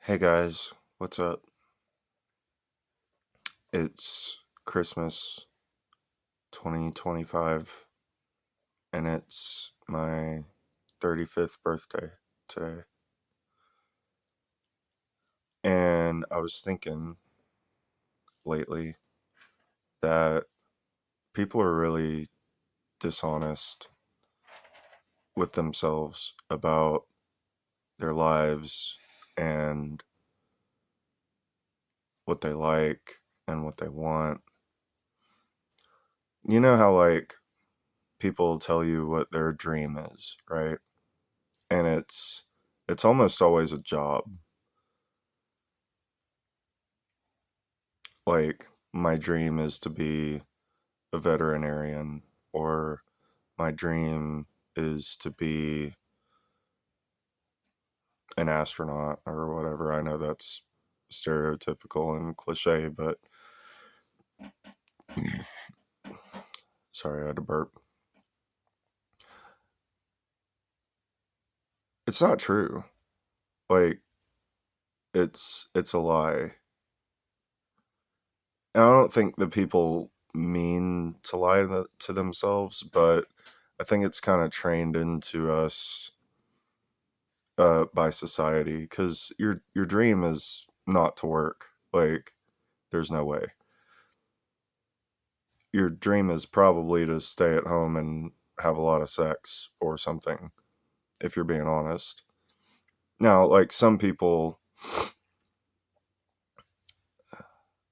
Hey guys, what's up? It's Christmas 2025 and it's my 35th birthday today. And I was thinking lately that people are really dishonest with themselves about their lives and what they like and what they want. You know how, like, people tell you what their dream is, right? And it's almost always a job. Like, my dream is to be a veterinarian, or my dream is to be an astronaut, or whatever. I know that's stereotypical and cliche, but sorry, I had to burp. It's not true. Like, it's a lie. And I don't think that people mean to lie to themselves, but I think it's kind of trained into us by society, because your dream is not to work. Like, there's no way. Your dream is probably to stay at home and have a lot of sex or something, if you're being honest. Now, like, some people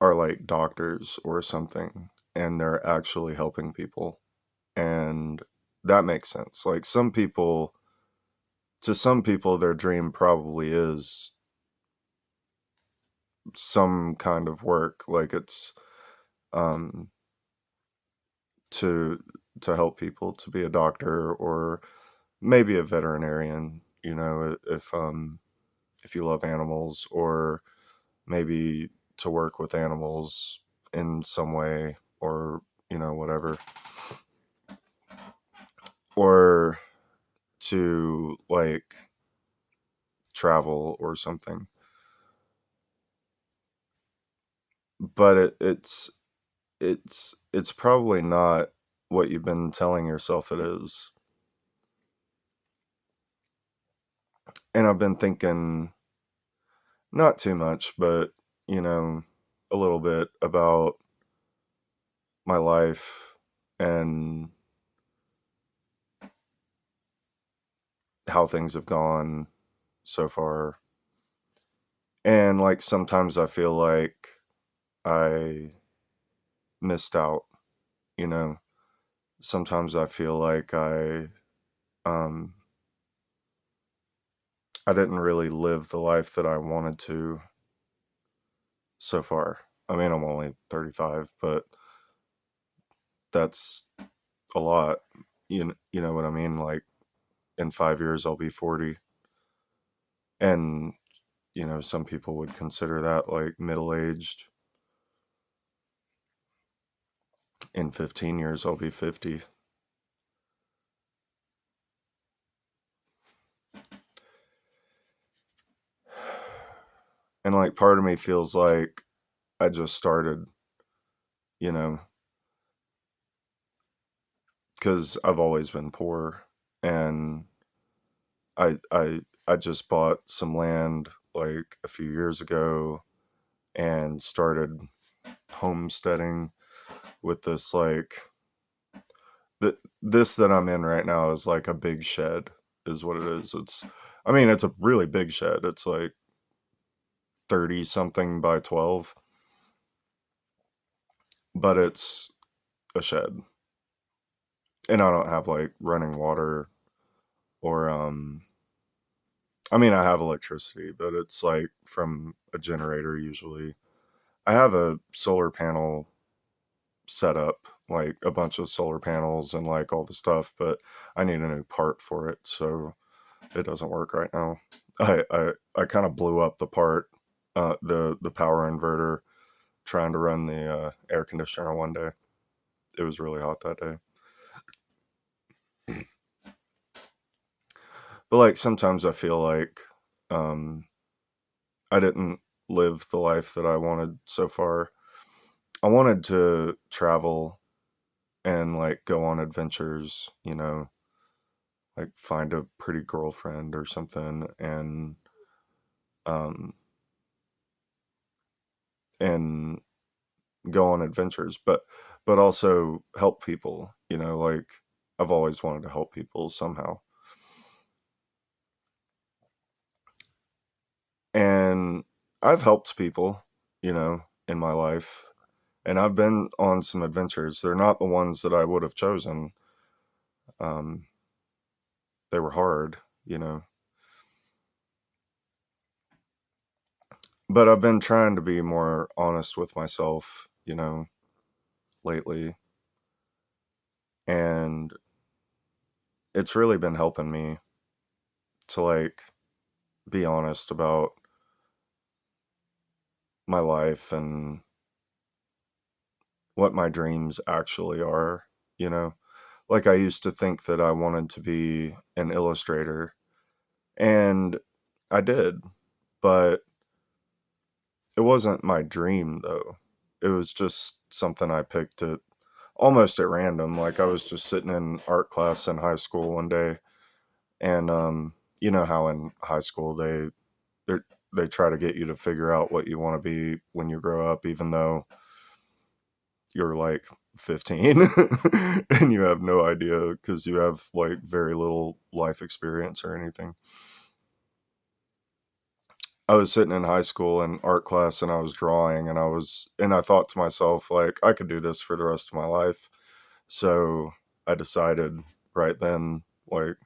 are like doctors or something, and they're actually helping people, and that makes sense. Like, some people, their dream probably is some kind of work, like it's um to to help people, to be a doctor, or maybe a veterinarian, if you love animals, or maybe to work with animals in some way, or whatever, or to, like, travel or something. But it's probably not what you've been telling yourself it is. And I've been thinking, not too much, but you know, a little bit about my life and how things have gone so far. And, like, sometimes I feel like I missed out, you know. Sometimes I feel like um I didn't really live the life that I wanted to so far. I mean, I'm only 35, but that's a lot. You know what I mean? Like, in 5 years I'll be 40. And some people would consider that like middle-aged. In 15 years I'll be 50. And, like, part of me feels like I just started, you know, because I've always been poor, and I just bought some land like a few years ago and started homesteading with this, like, this that I'm in right now is like a big shed, is what it is. I mean, it's a really big shed. It's like 30 something by 12, but it's a shed. And I don't have, like, running water, or I mean, I have electricity, but it's like from a generator usually. I have a solar panel set up, like a bunch of solar panels and, like, all the stuff, but I need a new part for it, so it doesn't work right now. I kind of blew up the part, the power inverter, trying to run the air conditioner one day. It was really hot that day. But, like, sometimes I feel like um I didn't live the life that I wanted so far. I wanted to travel and like go on adventures, like find a pretty girlfriend or something, um and go on adventures, but also help people, like I've always wanted to help people somehow. And I've helped people, in my life, and I've been on some adventures. They're not the ones that I would have chosen. Um they were hard, you know. But I've been trying to be more honest with myself, lately, and it's really been helping me to like be honest about my life and what my dreams actually are, you know? Like I used to think that I wanted to be an illustrator, and I did, but it wasn't my dream though. It was just something I picked at almost at random. Like I was just sitting in art class in high school one day, and you know how in high school they they try to get you to figure out what you want to be when you grow up, even though you're like 15 and you have no idea because you have like very little life experience or anything. I was sitting in high school in art class and I was drawing, and I thought to myself like I could do this for the rest of my life. So I decided right then, like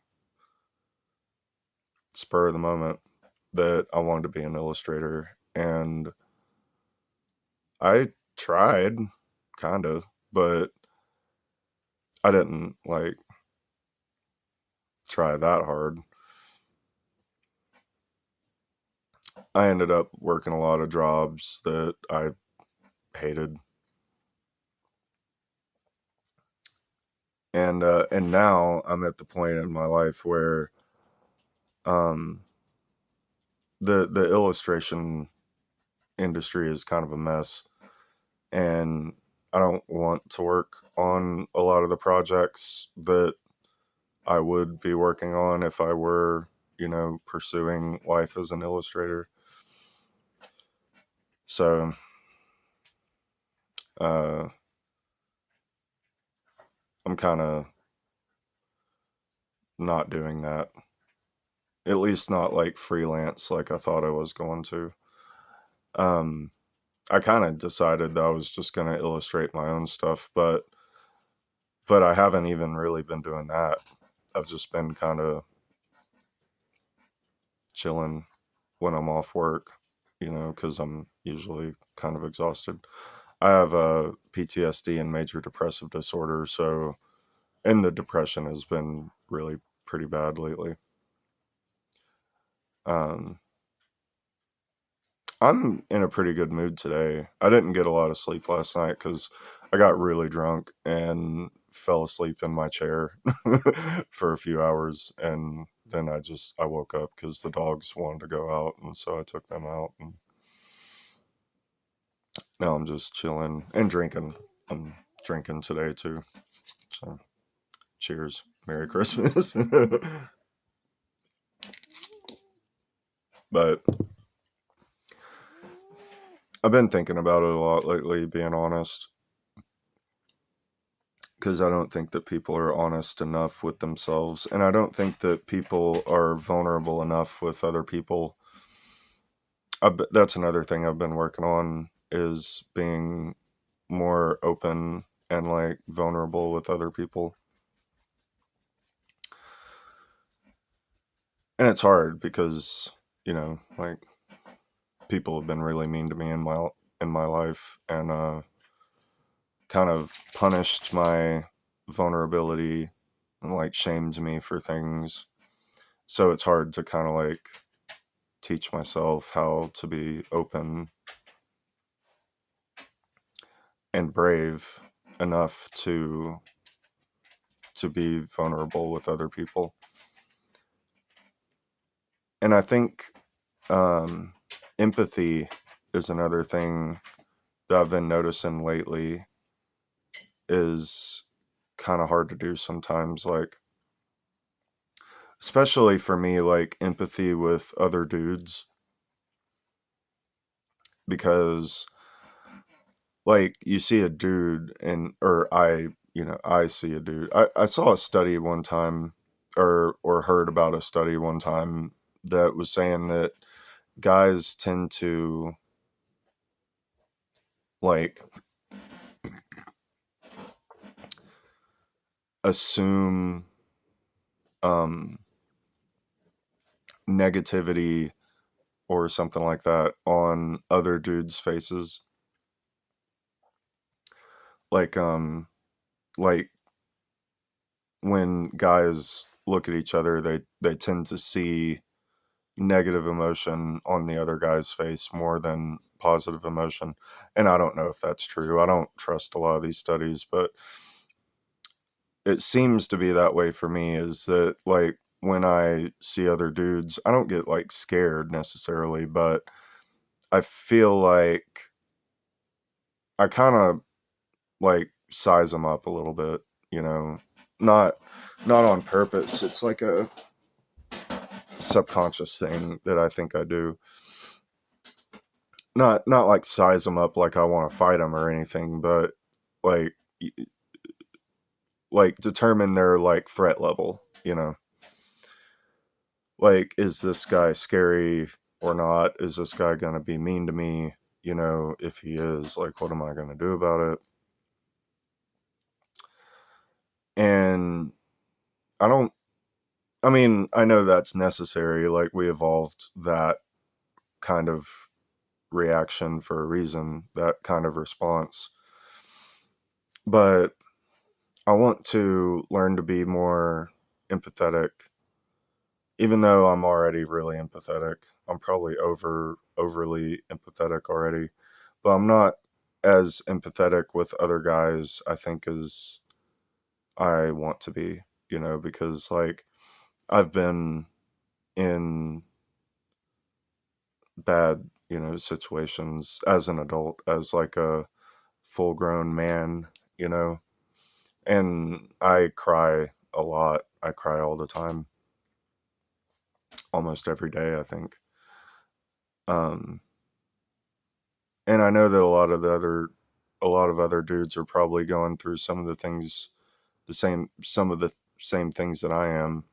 spur of the moment, that I wanted to be an illustrator, and I tried kind of, but I didn't like try that hard. I ended up working a lot of jobs that I hated, and now I'm at the point in my life where um, the illustration industry is kind of a mess, and I don't want to work on a lot of the projects that I would be working on if I were, pursuing life as an illustrator. So uh, I'm kind of not doing that. At least not like freelance like I thought I was going to. Um, I kind of decided that I was just going to illustrate my own stuff, but I haven't even really been doing that. I've just been kind of chilling when I'm off work, because I'm usually kind of exhausted. I have a PTSD and major depressive disorder, so and the depression has been really pretty bad lately. Um, I'm in a pretty good mood today. I didn't get a lot of sleep last night because I got really drunk and fell asleep in my chair for a few hours, and then I woke up because the dogs wanted to go out, and so I took them out, and now I'm just chilling and drinking. I'm drinking today too. So cheers, Merry Christmas. But I've been thinking about it a lot lately, being honest, because I don't think that people are honest enough with themselves, and I don't think that people are vulnerable enough with other people. That's another thing I've been working on, is being more open and like vulnerable with other people. And it's hard because, like people have been really mean to me in my life, and kind of punished my vulnerability and like shamed me for things. So it's hard to kind of like teach myself how to be open and brave enough to be vulnerable with other people. And I think um Empathy is another thing that I've been noticing lately is kind of hard to do sometimes. Like, especially for me, like empathy with other dudes, because like you see a dude and or I see a dude. I saw a study one time or heard about a study one time that was saying that guys tend to like assume um negativity or something like that on other dudes' faces. Like like when guys look at each other, they tend to see negative emotion on the other guy's face more than positive emotion. And I don't know if that's true. I don't trust a lot of these studies, but it seems to be that way for me, is that like when I see other dudes, I don't get like scared necessarily, but I feel like I kind of like size them up a little bit, you know, not not on purpose. It's like a subconscious thing that I think I do. Not like size them up like I want to fight them or anything, but like like determine their like threat level, you know. Like, is this guy scary or not? Is this guy going to be mean to me? You know, if he is, like, what am I going to do about it? And I don't, I mean, I know that's necessary. Like, we evolved that kind of reaction for a reason, that kind of response. But I want to learn to be more empathetic, even though I'm already really empathetic. I'm probably overly empathetic already, but I'm not as empathetic with other guys, I think, as I want to be, you know, because like I've been in bad, you know, situations as an adult, as like a full grown man, you know, and I cry a lot. I cry all the time, almost every day, I think. Um, and I know that a lot of other dudes are probably going through some of the things, some of the same things that I am,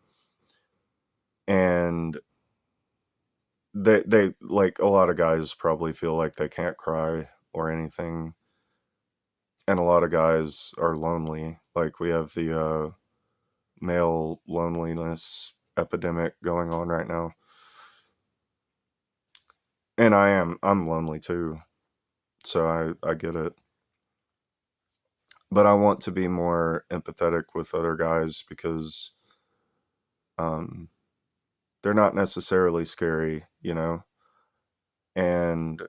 and they like a lot of guys probably feel like they can't cry or anything, and a lot of guys are lonely. Like we have the male loneliness epidemic going on right now, and I'm lonely too, so I get it. But I want to be more empathetic with other guys because um, they're not necessarily scary, you know, and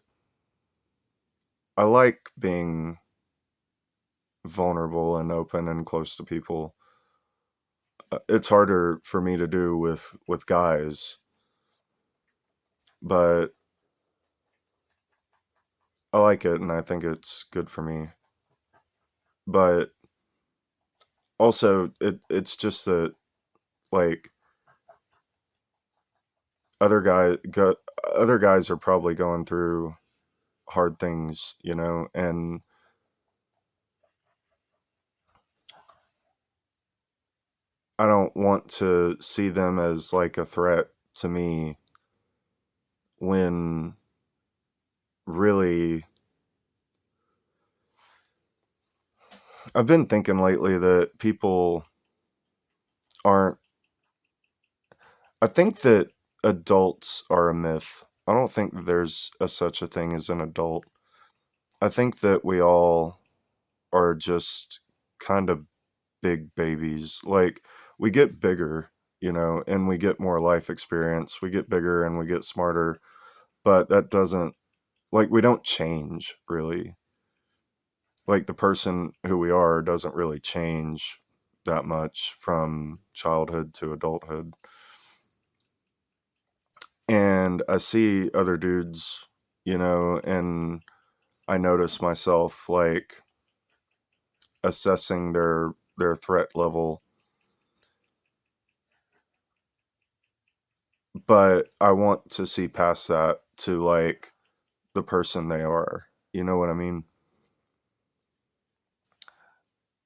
I like being vulnerable and open and close to people. It's harder for me to do with guys, but I like it and I think it's good for me. But also it's just that like other guys are probably going through hard things, you know, and I don't want to see them as like a threat to me when really I've been thinking lately that people aren't I think that adults are a myth. I don't think that there's such a thing as an adult. I think that we all are just kind of big babies. Like we get bigger, you know, and we get more life experience. We get bigger and we get smarter, but that doesn't like we don't change really. Like the person who we are doesn't really change that much from childhood to adulthood. And I see other dudes, and I notice myself like assessing their threat level, but I want to see past that to like the person they are. You know what I mean?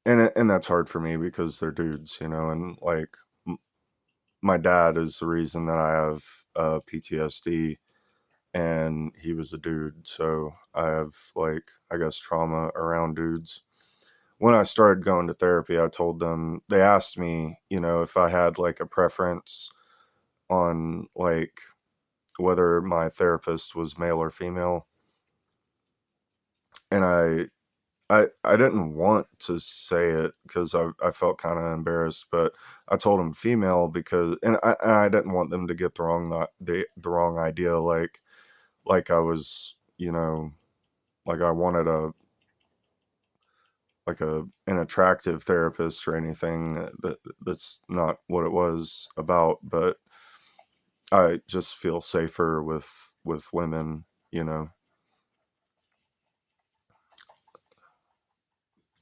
And that's hard for me because they're dudes, and like my dad is the reason that I have PTSD, and he was a dude, so I have like I guess trauma around dudes. When I started going to therapy, I told them, they asked me, if I had like a preference on like whether my therapist was male or female, and I didn't want to say it because I felt kind of embarrassed, but I told him female because, and I didn't want them to get the wrong idea, like I was, like I wanted an attractive therapist or anything. That's not what it was about, but I just feel safer with women, you know.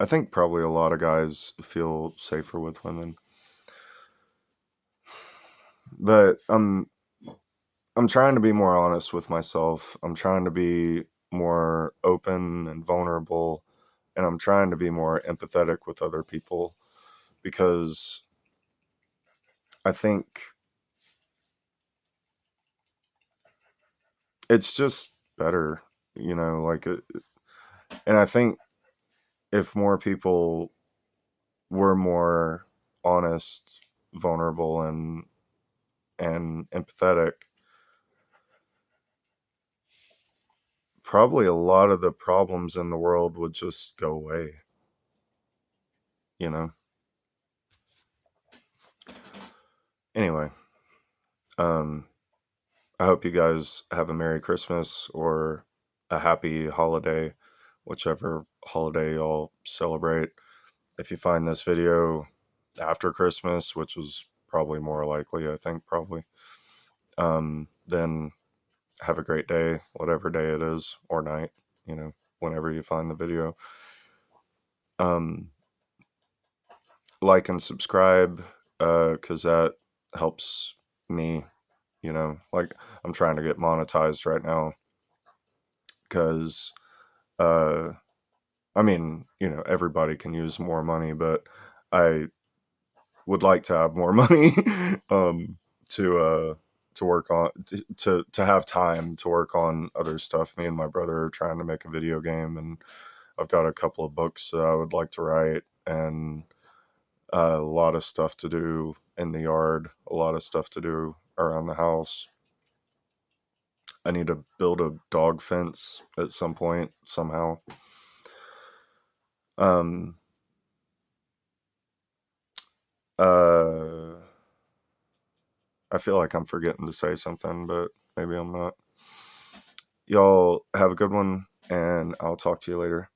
I think probably a lot of guys feel safer with women, but I'm trying to be more honest with myself. I'm trying to be more open and vulnerable, and I'm trying to be more empathetic with other people because I think it's just better, like and I think if more people were more honest, vulnerable, and empathetic, probably a lot of the problems in the world would just go away, you know. Anyway, um I hope you guys have a Merry Christmas or a happy holiday, whichever holiday y'all celebrate. If you find this video after Christmas, which is probably more likely, I think, probably, then have a great day, whatever day it is, or night, whenever you find the video. Um, like and subscribe, because that helps me, like I'm trying to get monetized right now because, uh, I mean, everybody can use more money, but I would like to have more money, to work on, to have time to work on other stuff. Me and my brother are trying to make a video game, and I've got a couple of books that I would like to write, and a lot of stuff to do in the yard, a lot of stuff to do around the house. I need to build a dog fence at some point somehow. Um uh I feel like I'm forgetting to say something, but maybe I'm not. Y'all have a good one, and I'll talk to you later.